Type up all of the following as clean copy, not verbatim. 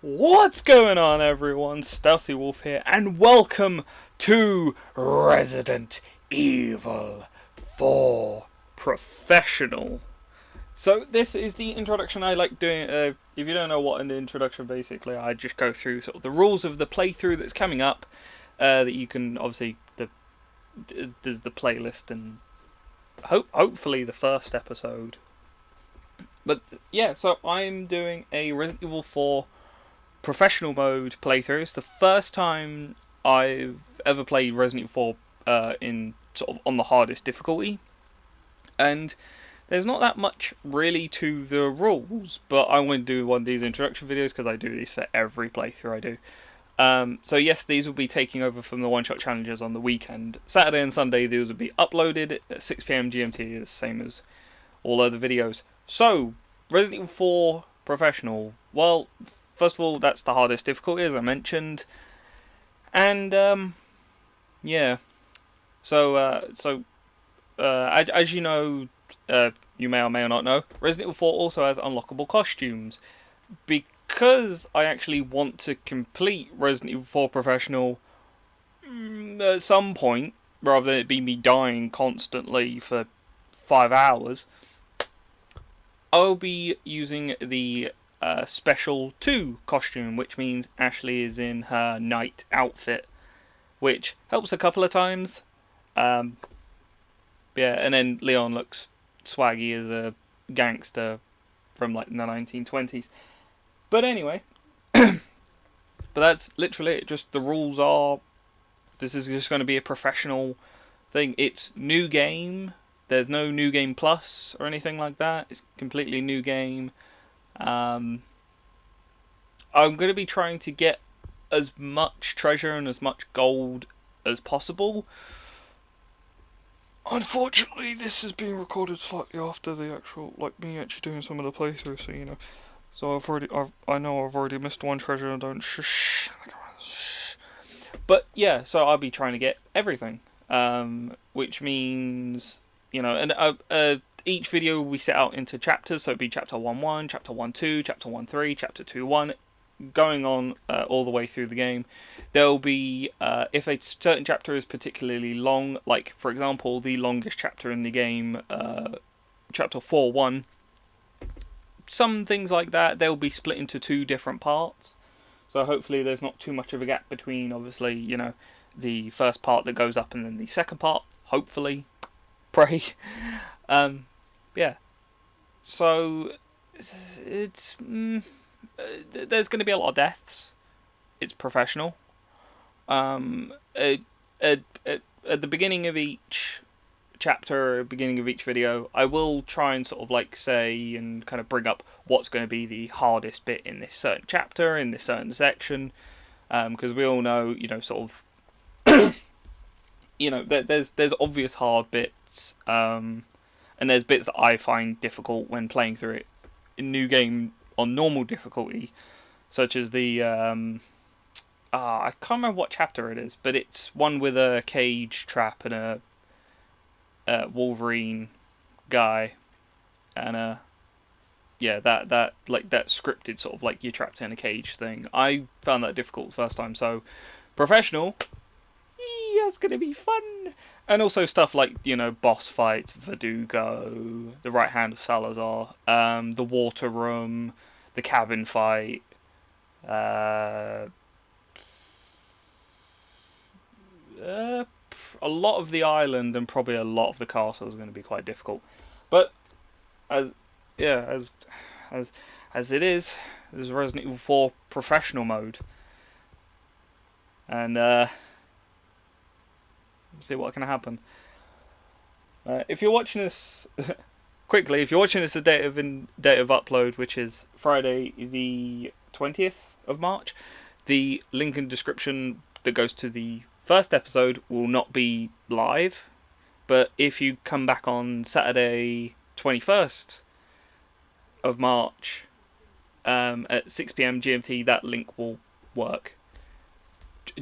What's going on, everyone? Stealthy Wolf here, and welcome to Resident Evil 4 Professional. So this is the introduction I like doing. If you don't know what an introduction, basically, I just go through sort of the rules of the playthrough that's coming up. That you can obviously there's the playlist and hopefully the first episode. But yeah, so I'm doing a Resident Evil 4 professional mode playthrough. It's the first time I've ever played Resident Evil 4 in sort of on the hardest difficulty, and there's not that much really to the rules, but I want to do one of these introduction videos because I do these for every playthrough I do. So yes, these will be taking over from the one-shot challenges on the weekend. Saturday and Sunday, these will be uploaded at 6 PM GMT, the same as all other videos. So, Resident Evil 4 Professional. Well, first of all, that's the hardest difficulty, as I mentioned. And, yeah. So, as you know, you may or may not know, Resident Evil 4 also has unlockable costumes. Because I actually want to complete Resident Evil 4 Professional at some point, rather than it be me dying constantly for 5 hours, I'll be using the Special 2 costume, which means Ashley is in her night outfit, which helps a couple of times. Yeah, and then Leon looks swaggy as a gangster from like the 1920s. But anyway, but that's literally it. Just the rules are, this is just going to be a professional thing. It's new game. There's no new game plus or anything like that. It's completely new game. I'm going to be trying to get as much treasure and as much gold as possible. Unfortunately, this is being recorded slightly after the actual, like me actually doing some of the playthroughs, so you know. So I know I've already missed one treasure and don't shh. But yeah, so I'll be trying to get everything, which means, you know, and each video we set out into chapters, so it'd be chapter 1-1, chapter 1-2, chapter 1-3, chapter 2-1, going on all the way through the game. There'll be, if a certain chapter is particularly long, like for example the longest chapter in the game, chapter 4-1, some things like that, they'll be split into 2 different parts. So hopefully there's not too much of a gap between, obviously, you know, the first part that goes up and then the second part. Hopefully. Pray. Yeah. So, it's... there's going to be a lot of deaths. It's professional. At the beginning of each chapter, beginning of each video, I will try and sort of like say and kind of bring up what's going to be the hardest bit in this certain chapter, in this certain section, because we all know, you know, sort of, you know, there's obvious hard bits, and there's bits that I find difficult when playing through it in new game on normal difficulty, such as the I can't remember what chapter it is, but it's one with a cage trap and a Wolverine guy, and yeah, that like that scripted sort of like you're trapped in a cage thing. I found that difficult the first time, so professional, that's gonna be fun. And also stuff like, you know, boss fights, Verdugo, the right hand of Salazar, the water room, the cabin fight, a lot of the island and probably a lot of the castle is going to be quite difficult. But as it is, there's Resident Evil 4 professional mode, and let's see what can happen. If you're watching this quickly, if you're watching this at date of upload, which is Friday the 20th of March, the link in the description that goes to the first episode will not be live, but if you come back on Saturday 21st of March at 6 PM GMT, that link will work.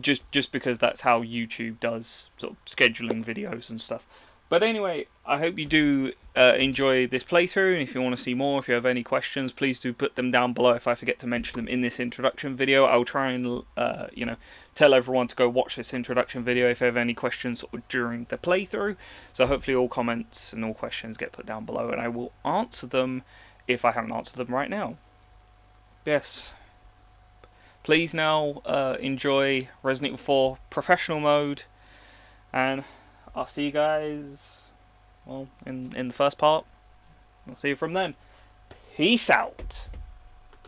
Just because that's how YouTube does sort of scheduling videos and stuff. But anyway, I hope you do enjoy this playthrough, and if you want to see more, if you have any questions, please do put them down below. If I forget to mention them in this introduction video, I'll try and tell everyone to go watch this introduction video if they have any questions during the playthrough. So hopefully all comments and all questions get put down below, and I will answer them if I haven't answered them right now. Yes. Please now enjoy Resident Evil 4 Professional Mode, and I'll see you guys, well, in the first part. I'll see you from then. Peace out.